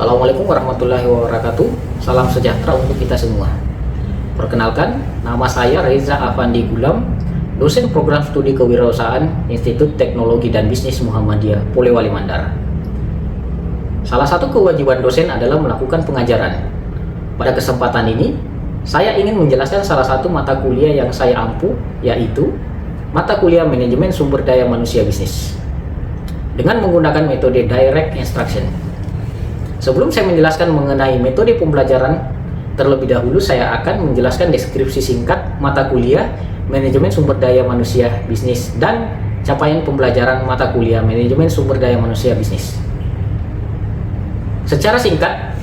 Assalamualaikum warahmatullahi wabarakatuh. Salam sejahtera untuk kita semua. Perkenalkan, nama saya Reza Afandi Gulam, dosen program studi kewirausahaan Institut Teknologi dan Bisnis Muhammadiyah Polewali Mandar. Salah satu kewajiban dosen adalah melakukan pengajaran. Pada kesempatan ini, saya ingin menjelaskan salah satu mata kuliah yang saya ampu, yaitu mata kuliah Manajemen Sumber Daya Manusia Bisnis dengan menggunakan metode Direct Instruction. Sebelum saya menjelaskan mengenai metode pembelajaran, terlebih dahulu saya akan menjelaskan deskripsi singkat mata kuliah Manajemen Sumber Daya Manusia Bisnis dan capaian pembelajaran mata kuliah Manajemen Sumber Daya Manusia Bisnis. Secara singkat,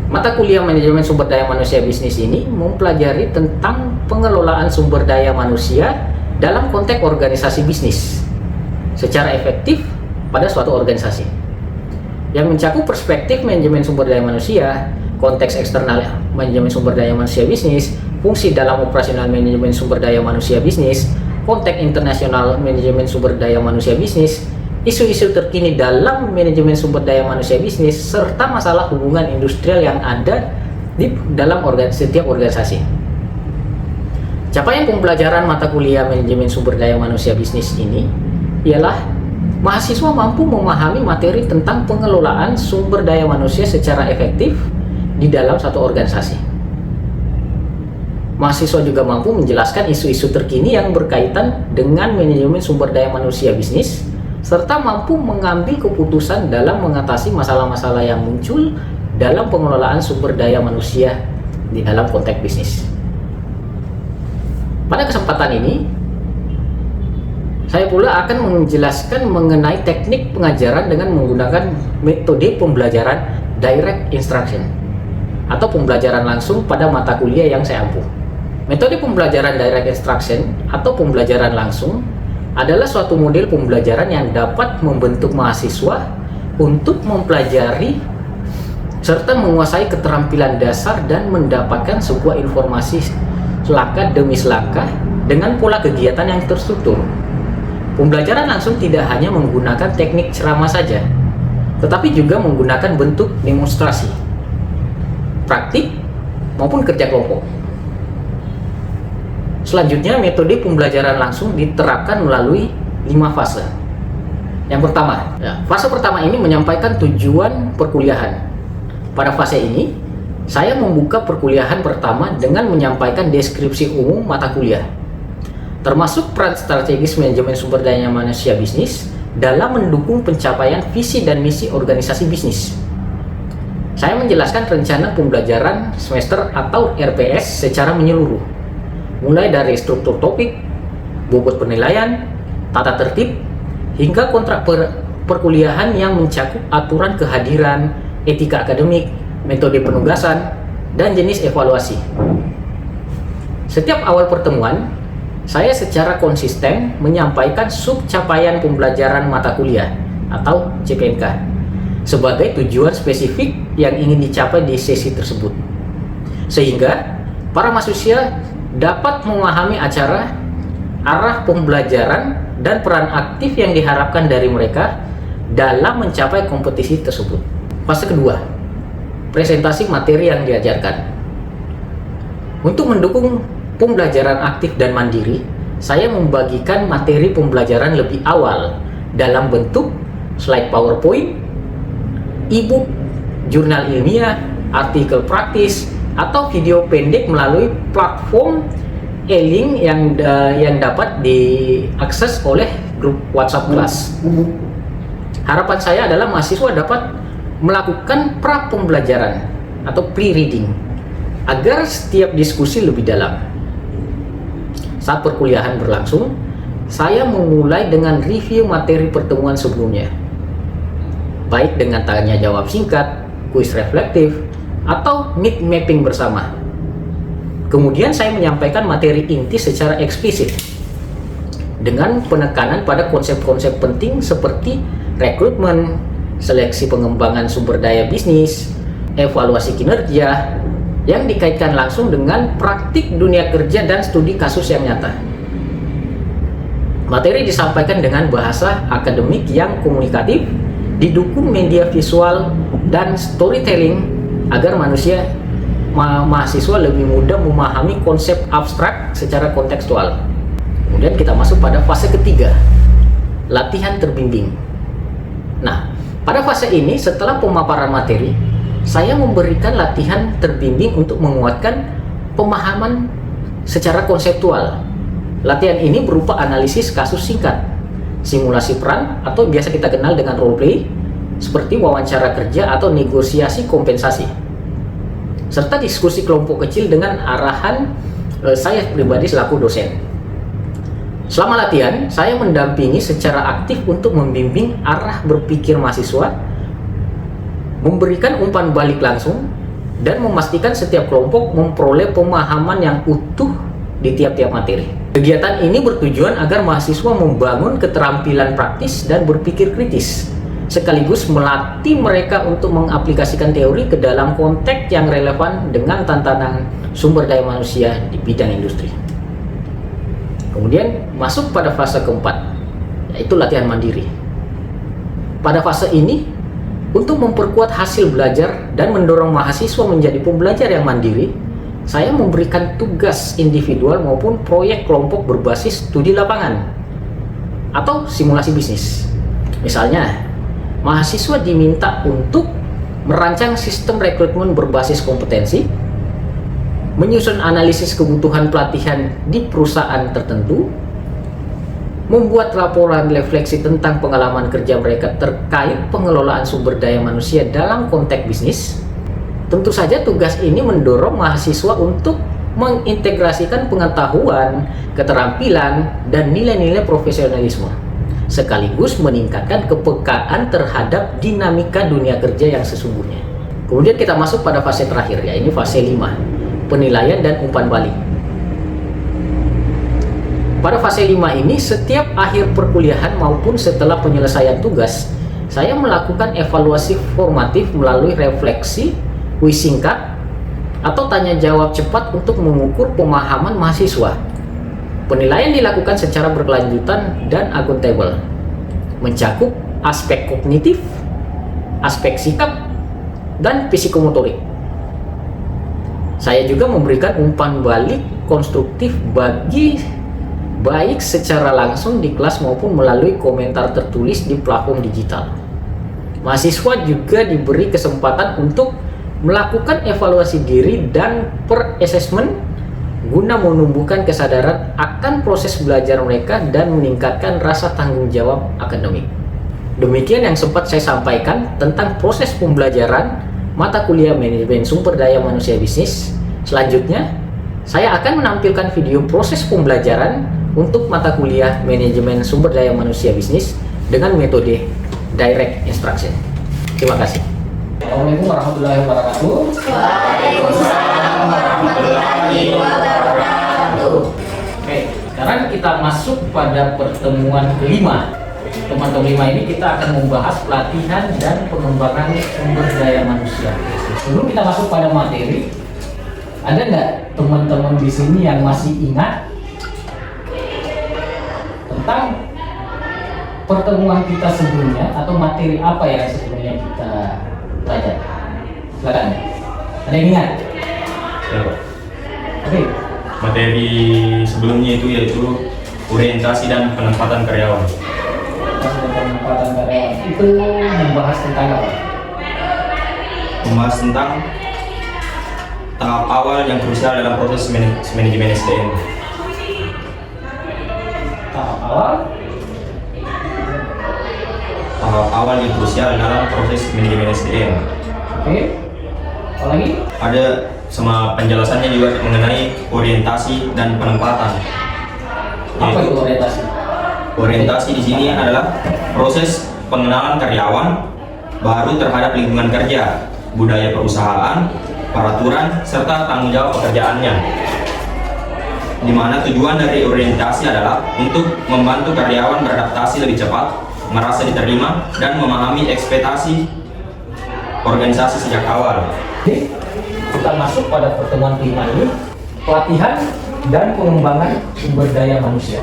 mata kuliah Manajemen Sumber Daya Manusia Bisnis ini mempelajari tentang pengelolaan sumber daya manusia dalam konteks organisasi bisnis secara efektif pada suatu organisasi, yang mencakup perspektif manajemen sumber daya manusia, konteks eksternal manajemen sumber daya manusia bisnis, fungsi dalam operasional manajemen sumber daya manusia bisnis, konteks internasional manajemen sumber daya manusia bisnis, isu-isu terkini dalam manajemen sumber daya manusia bisnis, serta masalah hubungan industrial yang ada di dalam setiap organisasi. Capaian pembelajaran mata kuliah manajemen sumber daya manusia bisnis ini ialah mahasiswa mampu memahami materi tentang pengelolaan sumber daya manusia secara efektif di dalam satu organisasi. Mahasiswa juga mampu menjelaskan isu-isu terkini yang berkaitan dengan manajemen sumber daya manusia bisnis, serta mampu mengambil keputusan dalam mengatasi masalah-masalah yang muncul dalam pengelolaan sumber daya manusia di dalam konteks bisnis. Pada kesempatan ini, saya pula akan menjelaskan mengenai teknik pengajaran dengan menggunakan metode pembelajaran Direct Instruction atau pembelajaran langsung pada mata kuliah yang saya ampu. Metode pembelajaran Direct Instruction atau pembelajaran langsung adalah suatu model pembelajaran yang dapat membentuk mahasiswa untuk mempelajari serta menguasai keterampilan dasar dan mendapatkan sebuah informasi selangkah demi selangkah dengan pola kegiatan yang terstruktur. Pembelajaran langsung tidak hanya menggunakan teknik ceramah saja, tetapi juga menggunakan bentuk demonstrasi, praktik, maupun kerja kelompok. Selanjutnya, metode pembelajaran langsung diterapkan melalui 5 fase. Yang pertama, fase pertama ini menyampaikan tujuan perkuliahan. Pada fase ini, saya membuka perkuliahan pertama dengan menyampaikan deskripsi umum mata kuliah, termasuk peran strategis manajemen sumber daya manusia bisnis dalam mendukung pencapaian visi dan misi organisasi bisnis. Saya menjelaskan rencana pembelajaran semester atau RPS secara menyeluruh, mulai dari struktur topik, bobot penilaian, tata tertib, hingga kontrak perkuliahan yang mencakup aturan kehadiran, etika akademik, metode penugasan, dan jenis evaluasi. Setiap awal pertemuan, saya secara konsisten menyampaikan capaian pembelajaran mata kuliah atau CPMK sebagai tujuan spesifik yang ingin dicapai di sesi tersebut, sehingga para mahasiswa dapat memahami arah pembelajaran dan peran aktif yang diharapkan dari mereka dalam mencapai kompetisi tersebut. Fase kedua, presentasi materi yang diajarkan. Untuk mendukung pembelajaran aktif dan mandiri, saya membagikan materi pembelajaran lebih awal dalam bentuk slide PowerPoint, e-book, jurnal ilmiah, artikel praktis, atau video pendek melalui platform e-link yang dapat diakses oleh grup WhatsApp kelas. Harapan saya adalah mahasiswa dapat melakukan pra pembelajaran atau pre-reading agar setiap diskusi lebih dalam. Saat perkuliahan berlangsung, saya memulai dengan review materi pertemuan sebelumnya, baik dengan tanya jawab singkat, kuis reflektif, atau need mapping bersama. Kemudian saya menyampaikan materi inti secara eksplisit dengan penekanan pada konsep-konsep penting seperti rekrutmen, seleksi pengembangan sumber daya bisnis, evaluasi kinerja, yang dikaitkan langsung dengan praktik dunia kerja dan studi kasus yang nyata. Materi disampaikan dengan bahasa akademik yang komunikatif, didukung media visual dan storytelling agar mahasiswa lebih mudah memahami konsep abstrak secara kontekstual. Kemudian kita masuk pada fase ketiga, latihan terbimbing. Nah, pada fase ini setelah pemaparan materi, saya memberikan latihan terbimbing untuk menguatkan pemahaman secara konseptual. Latihan ini berupa analisis kasus singkat, simulasi peran atau biasa kita kenal dengan role play, seperti wawancara kerja atau negosiasi kompensasi, serta diskusi kelompok kecil dengan arahan saya pribadi selaku dosen. Selama latihan, saya mendampingi secara aktif untuk membimbing arah berpikir mahasiswa, memberikan umpan balik langsung, dan memastikan setiap kelompok memperoleh pemahaman yang utuh di tiap-tiap materi. Kegiatan ini bertujuan agar mahasiswa membangun keterampilan praktis dan berpikir kritis, sekaligus melatih mereka untuk mengaplikasikan teori ke dalam konteks yang relevan dengan tantangan sumber daya manusia di bidang industri. Kemudian masuk pada fase keempat, yaitu latihan mandiri. Pada fase ini, untuk memperkuat hasil belajar dan mendorong mahasiswa menjadi pembelajar yang mandiri, saya memberikan tugas individual maupun proyek kelompok berbasis studi lapangan atau simulasi bisnis. Misalnya, mahasiswa diminta untuk merancang sistem rekrutmen berbasis kompetensi, menyusun analisis kebutuhan pelatihan di perusahaan tertentu, membuat laporan refleksi tentang pengalaman kerja mereka terkait pengelolaan sumber daya manusia dalam konteks bisnis. Tentu saja tugas ini mendorong mahasiswa untuk mengintegrasikan pengetahuan, keterampilan, dan nilai-nilai profesionalisme, sekaligus meningkatkan kepekaan terhadap dinamika dunia kerja yang sesungguhnya. Kemudian kita masuk pada fase terakhir, yaitu fase 5, penilaian dan umpan balik. Pada fase 5 ini, setiap akhir perkuliahan maupun setelah penyelesaian tugas, saya melakukan evaluasi formatif melalui refleksi, kuis singkat, atau tanya jawab cepat untuk mengukur pemahaman mahasiswa. Penilaian dilakukan secara berkelanjutan dan akuntabel, mencakup aspek kognitif, aspek sikap, dan psikomotorik. Saya juga memberikan umpan balik konstruktif baik secara langsung di kelas maupun melalui komentar tertulis di platform digital. Mahasiswa juga diberi kesempatan untuk melakukan evaluasi diri dan per-assessment guna menumbuhkan kesadaran akan proses belajar mereka dan meningkatkan rasa tanggung jawab akademik. Demikian yang sempat saya sampaikan tentang proses pembelajaran mata kuliah manajemen sumber daya manusia bisnis. Selanjutnya, saya akan menampilkan video proses pembelajaran untuk mata kuliah manajemen sumber daya manusia bisnis dengan metode direct instruction. Terima kasih. Assalamualaikum warahmatullahi wabarakatuh. Waalaikumsalam warahmatullahi wabarakatuh. Oke, sekarang kita masuk pada pertemuan kelima. Pertemuan kelima ini kita akan membahas pelatihan dan pengembangan sumber daya manusia. Sebelum kita masuk pada materi, ada nggak teman-teman di sini yang masih ingat tentang pertemuan kita sebelumnya atau materi apa yang sebelumnya kita pelajari? Silakan. Ada yang ingat? Ya, Pak. Oke. Materi sebelumnya itu yaitu orientasi dan penempatan karyawan. Penempatan karyawan itu membahas tentang apa? Membahas tentang tahap awal yang krusial dalam proses manajemen SDM. Tahap awal Yang krusial dalam proses manajemen SDM. Oke. Apa lagi? Ada sama penjelasannya juga mengenai orientasi dan penempatan. Apa itu orientasi? Orientasi di sini adalah proses pengenalan karyawan baru terhadap lingkungan kerja, budaya perusahaan, peraturan, serta tanggung jawab pekerjaannya. Di mana tujuan dari orientasi adalah untuk membantu karyawan beradaptasi lebih cepat, merasa diterima, dan memahami ekspektasi organisasi sejak awal. Oke, kita masuk pada pertemuan kelima ini, pelatihan dan pengembangan sumber daya manusia.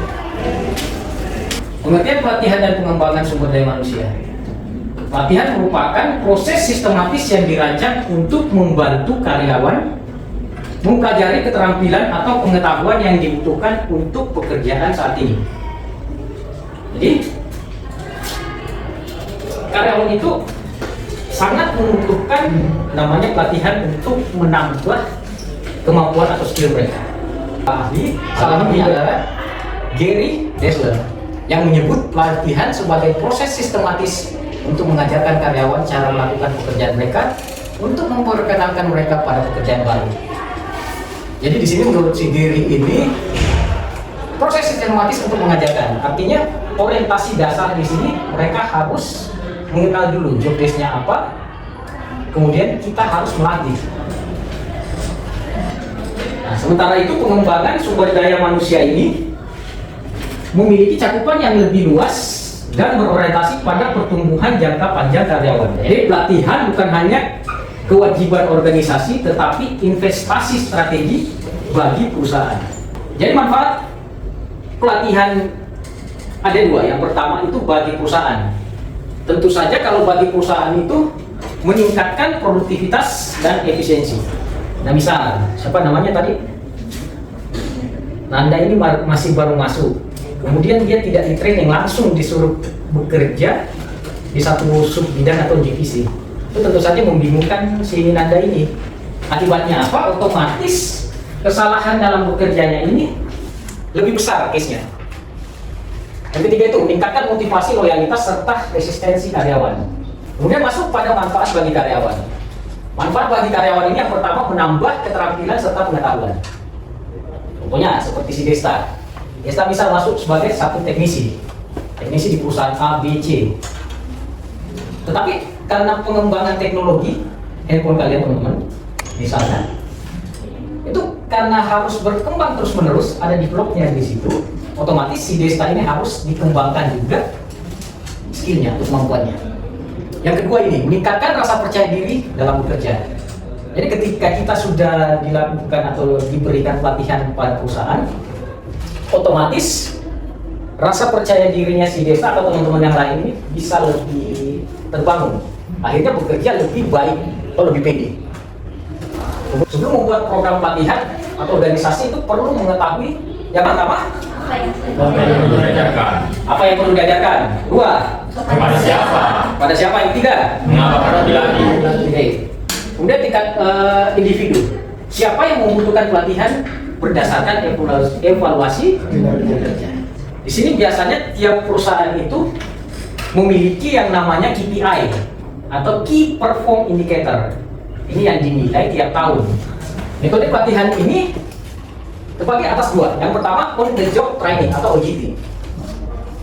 Pengertian pelatihan dan pengembangan sumber daya manusia. Pelatihan merupakan proses sistematis yang dirancang untuk membantu karyawan mempelajari keterampilan atau pengetahuan yang dibutuhkan untuk pekerjaan saat ini. Jadi, karyawan itu sangat membutuhkan namanya pelatihan untuk menambah kemampuan atau skill mereka. Ahli salah satunya adalah Gary Dessler yang menyebut pelatihan sebagai proses sistematis untuk mengajarkan karyawan cara melakukan pekerjaan mereka untuk memperkenalkan mereka pada pekerjaan baru. Jadi di sini menurut si Gary ini proses sistematis untuk mengajarkan, artinya orientasi dasar di sini mereka harus mengenal dulu job desk-nya apa, kemudian kita harus melatih. Nah, sementara itu pengembangan sumber daya manusia ini memiliki cakupan yang lebih luas dan berorientasi pada pertumbuhan jangka panjang karyawan. Jadi pelatihan bukan hanya kewajiban organisasi, tetapi investasi strategi bagi perusahaan. Jadi manfaat pelatihan ada dua. Yang pertama itu bagi perusahaan. Tentu saja kalau bagi perusahaan itu meningkatkan produktivitas dan efisiensi. Nah misal, siapa namanya tadi? Nanda ini masih baru masuk. Kemudian dia tidak di training, langsung disuruh bekerja di satu sub bidang atau divisi. Itu tentu saja membingungkan si Nanda ini. Akibatnya apa? Otomatis kesalahan dalam bekerjanya ini lebih besar case-nya. Yang ketiga itu meningkatkan motivasi, loyalitas, serta resistensi karyawan. Kemudian masuk pada manfaat bagi karyawan. Manfaat bagi karyawan ini yang pertama menambah keterampilan serta pengetahuan. Contohnya seperti si Desta. Desta bisa masuk sebagai satu teknisi di perusahaan A, B, C. Tetapi karena pengembangan teknologi handphone kalian teman-teman, misalnya, itu karena harus berkembang terus-menerus, ada developnya di situ, otomatis si Desta ini harus dikembangkan juga skillnya atau kemampuannya. Yang kedua ini, meningkatkan rasa percaya diri dalam bekerja. Jadi ketika kita sudah dilakukan atau diberikan pelatihan pada perusahaan, otomatis rasa percaya dirinya si Desta atau teman-teman yang lain ini bisa lebih terbangun. Akhirnya bekerja lebih baik atau lebih pede. Sebelum membuat program pelatihan atau organisasi itu perlu mengetahui yang pertama apa yang perlu diajarkan. Dua, Kepada siapa? pada siapa. Yang tiga, Mengapa harus dilatih? Oke. Kemudian tingkat individu, siapa yang membutuhkan pelatihan berdasarkan evaluasi kinerja. Di sini biasanya tiap perusahaan itu memiliki yang namanya KPI atau Key Perform Indicator. Ini yang dinilai tiap tahun. Metode pelatihan ini terbagi atas dua. Yang pertama on the job training atau OJT.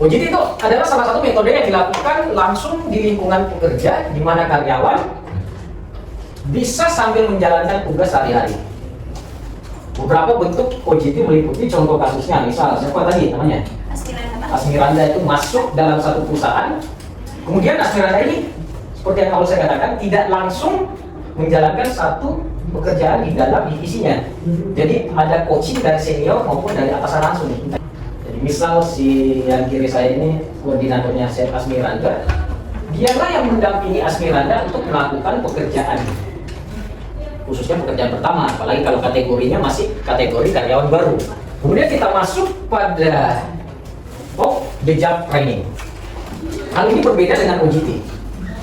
OJT itu adalah salah satu metode yang dilakukan langsung di lingkungan pekerja di mana karyawan bisa sambil menjalankan tugas sehari-hari. Beberapa bentuk OJT meliputi contoh kasusnya, misal siapa tadi namanya? Asmiranda itu masuk dalam satu perusahaan, kemudian Asmiranda ini seperti yang kalau saya katakan tidak langsung menjalankan satu pekerjaan di dalam divisinya. Jadi ada coaching dari senior maupun dari atasan langsung. Jadi misal si yang kiri saya ini koordinatornya Chef Asmiranda, dialah yang mendampingi Asmiranda untuk melakukan pekerjaan, khususnya pekerjaan pertama, apalagi kalau kategorinya masih kategori karyawan baru. Kemudian kita masuk pada the job training. Hal ini berbeda dengan OJT,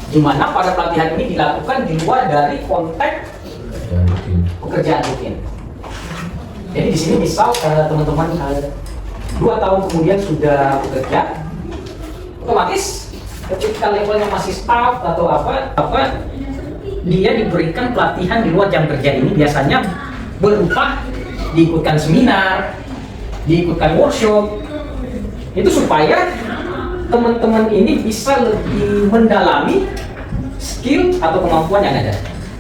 di mana pada pelatihan ini dilakukan di luar dari konteks pekerjaan rutin. Jadi di sini misal teman-teman 2 tahun kemudian sudah bekerja, otomatis ketika levelnya masih staff atau apa, dia diberikan pelatihan di luar jam kerja ini biasanya berupa diikutkan seminar, diikutkan workshop, itu supaya teman-teman ini bisa lebih mendalami skill atau kemampuan yang ada.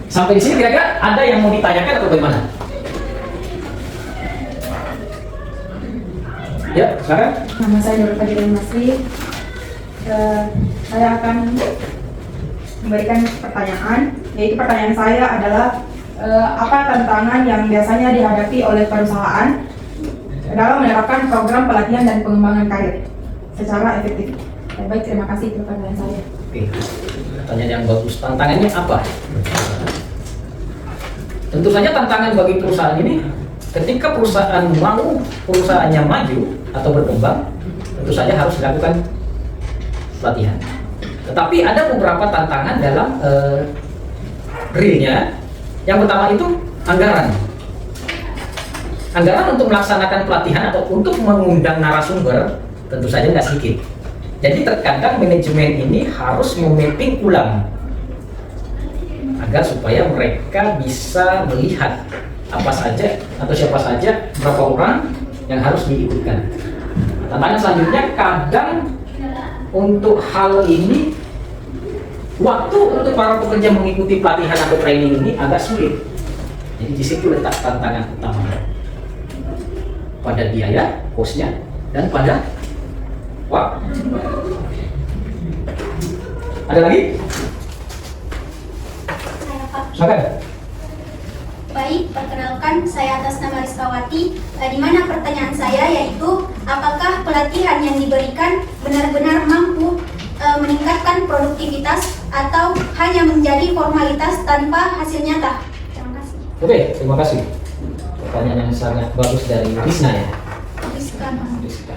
Sampai di sini kira-kira ada yang mau ditanyakan atau bagaimana? Ya, sekarang. Nama saya Nur Fadila Masri. Saya akan memberikan pertanyaan, yaitu pertanyaan saya adalah apa tantangan yang biasanya dihadapi oleh perusahaan dalam menerapkan program pelatihan dan pengembangan karir secara efektif. Baik, terima kasih itu pertanyaan saya. Oke. pertanyaan yang bagus. Tantangannya apa? Tentu saja tantangan bagi perusahaan ini, ketika perusahaan mau perusahaannya maju atau berkembang, tentu saja harus dilakukan pelatihan. Tetapi ada beberapa tantangan dalam realnya. Yang pertama itu anggaran. Anggaran untuk melaksanakan pelatihan atau untuk mengundang narasumber tentu saja nggak sedikit. Jadi terkadang manajemen ini harus memapping ulang agar supaya mereka bisa melihat apa saja atau siapa saja, berapa orang yang harus diikutkan. Tantangan selanjutnya, kadang untuk hal ini waktu untuk para pekerja mengikuti pelatihan atau training ini agak sulit. Jadi di situ letak tantangan utama pada biaya, kosnya, dan pada waktu. Ada lagi? Silakan. Baik, perkenalkan saya atas nama Rizkawati. Di mana pertanyaan saya yaitu apakah pelatihan yang diberikan benar-benar mampu meningkatkan produktivitas atau hanya menjadi formalitas tanpa hasil nyata? Terima kasih. Oke, terima kasih. Pertanyaan yang sangat bagus dari Rizna ya. Rizka.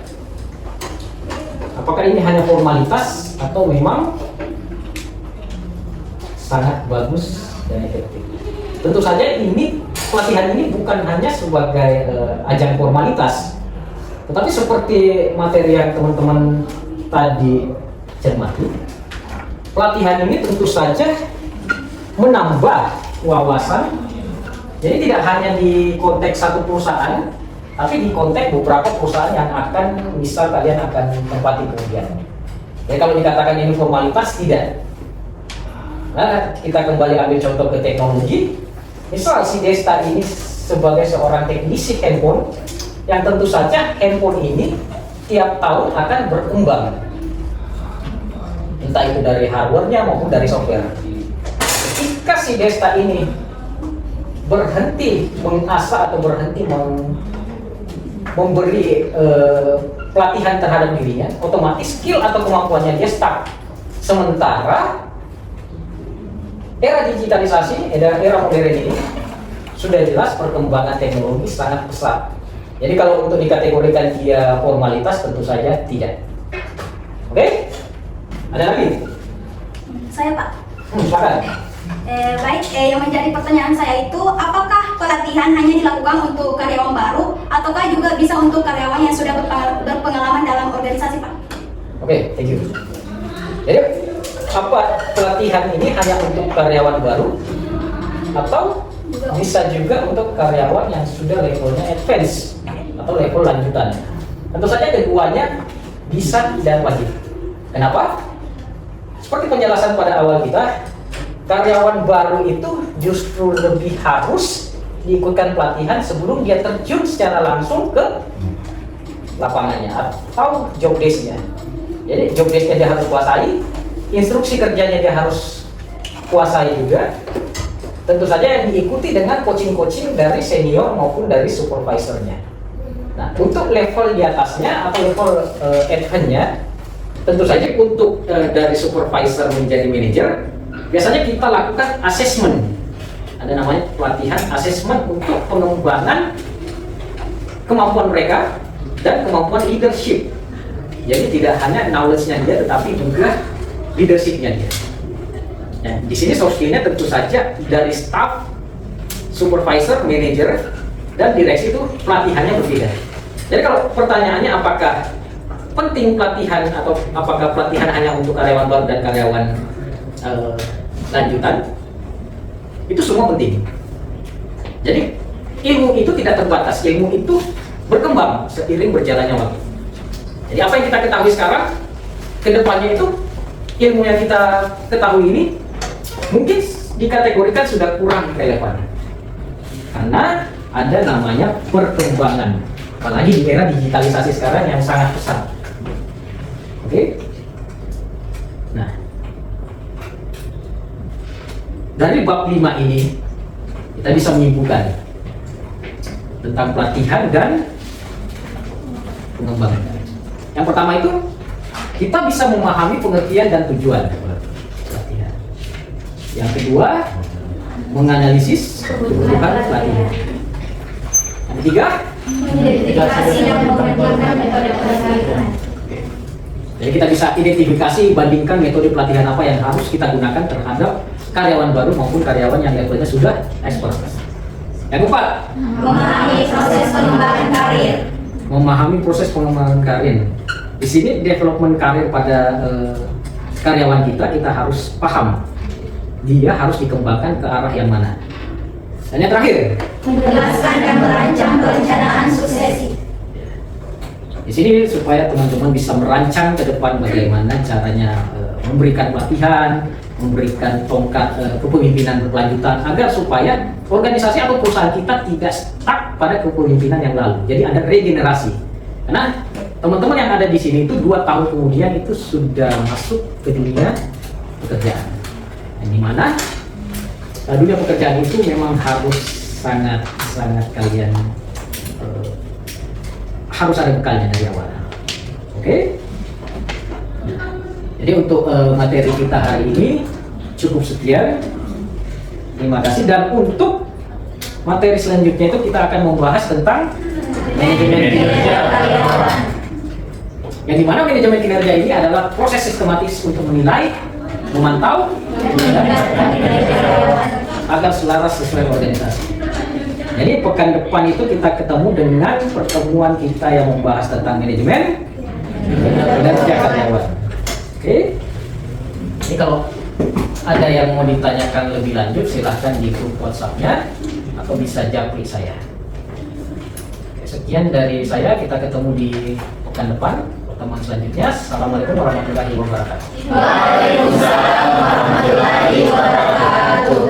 Apakah ini hanya formalitas atau memang sangat bagus dan efektif? Tentu saja ini pelatihan ini bukan hanya sebagai ajang formalitas, tetapi seperti materi yang teman-teman tadi cermati, pelatihan ini tentu saja menambah wawasan. Jadi tidak hanya di konteks satu perusahaan, tapi di konteks beberapa perusahaan yang akan misal kalian akan tempati kemudian. Jadi kalau dikatakan ini formalitas, tidak. Nah, kita kembali ambil contoh ke teknologi. Misal si Desta ini sebagai seorang teknisi handphone, yang tentu saja handphone ini tiap tahun akan berkembang, entah itu dari hardware-nya maupun dari software. Ketika si Desta ini berhenti mengasah atau berhenti memberi pelatihan terhadap dirinya, otomatis skill atau kemampuannya dia stuck. Sementara era digitalisasi, era modern ini sudah jelas perkembangan teknologi sangat pesat. Jadi kalau untuk dikategorikan dia formalitas, tentu saja tidak. Oke? Ada lagi? Saya Pak. Silakan. Baik, yang menjadi pertanyaan saya itu apakah pelatihan hanya dilakukan untuk karyawan baru ataukah juga bisa untuk karyawan yang sudah berpengalaman dalam organisasi Pak? Oke, thank you. Jadi apa pelatihan ini hanya untuk karyawan baru atau bisa juga untuk karyawan yang sudah levelnya advance atau level lanjutan? Tentu saja keduanya bisa dan wajib. Kenapa? Seperti penjelasan pada awal kita, karyawan baru itu justru lebih harus diikutkan pelatihan sebelum dia terjun secara langsung ke lapangannya atau job desk-nya. Jadi job desk-nya dia harus kuasai, instruksi kerjanya dia harus kuasai juga. Tentu saja yang diikuti dengan coaching-coaching dari senior maupun dari supervisor-nya. Nah, untuk level di atasnya atau level advance-nya, tentu saja untuk dari supervisor menjadi manager, biasanya kita lakukan assessment. Ada namanya pelatihan assessment untuk pengembangan kemampuan mereka dan kemampuan leadership. Jadi tidak hanya knowledge-nya dia, tetapi juga leadership-nya dia. Nah, di sini soft skill-nya tentu saja dari staff, supervisor, manager, dan direksi itu pelatihannya berbeda. Jadi kalau pertanyaannya apakah penting pelatihan atau apakah pelatihan hanya untuk karyawan baru dan karyawan lanjutan, itu semua penting. Jadi ilmu itu tidak terbatas, ilmu itu berkembang seiring berjalannya waktu. Jadi apa yang kita ketahui sekarang, kedepannya itu ilmu yang kita ketahui ini mungkin dikategorikan sudah kurang relevan karena ada namanya perkembangan, apalagi di era digitalisasi sekarang yang sangat pesat. Oke? Nah, dari bab 5 ini kita bisa menyimpulkan tentang pelatihan dan pengembangan. Yang pertama itu kita bisa memahami pengertian dan tujuan pelatihan. Yang kedua, menganalisis kebutuhan pelatihan. Yang ketiga, Identifikasi dan mengembangkan metode pelatihan. jadi kita bisa identifikasi, bandingkan metode pelatihan apa yang harus kita gunakan terhadap karyawan baru maupun karyawan yang levelnya sudah expert. Yang keempat, Memahami proses pengembangan karir. memahami proses pengembangan karir. Di sini development karir pada karyawan kita harus paham dia harus dikembangkan ke arah yang mana. Dan yang terakhir, Menjelaskan dan merancang perencanaan suksesi. di sini supaya teman-teman bisa merancang ke depan bagaimana caranya memberikan pelatihan, memberikan tongkat kepemimpinan berkelanjutan agar supaya organisasi atau perusahaan kita tidak stuck pada kepemimpinan yang lalu. Jadi ada regenerasi. Karena teman-teman yang ada di sini itu 2 tahun kemudian itu sudah masuk ke dunia pekerjaan. Yang dimana dunia pekerjaan itu memang harus sangat kalian harus ada bekalnya dari awal. Oke? Jadi untuk materi kita hari ini cukup sekian. Terima kasih, dan untuk materi selanjutnya itu kita akan membahas tentang manajemen kinerja. Yang dimana manajemen kinerja ini adalah proses sistematis untuk menilai, memantau, agar selaras sesuai organisasi. Jadi pekan depan itu kita ketemu dengan pertemuan kita yang membahas tentang manajemen kinerja karyawan. Oke. Jadi kalau ada yang mau ditanyakan lebih lanjut silahkan di grup WhatsApp-nya atau bisa japri saya. Oke, sekian dari saya, kita ketemu di pekan depan pertemuan selanjutnya. Assalamualaikum warahmatullahi wabarakatuh. Waalaikumsalam warahmatullahi wabarakatuh.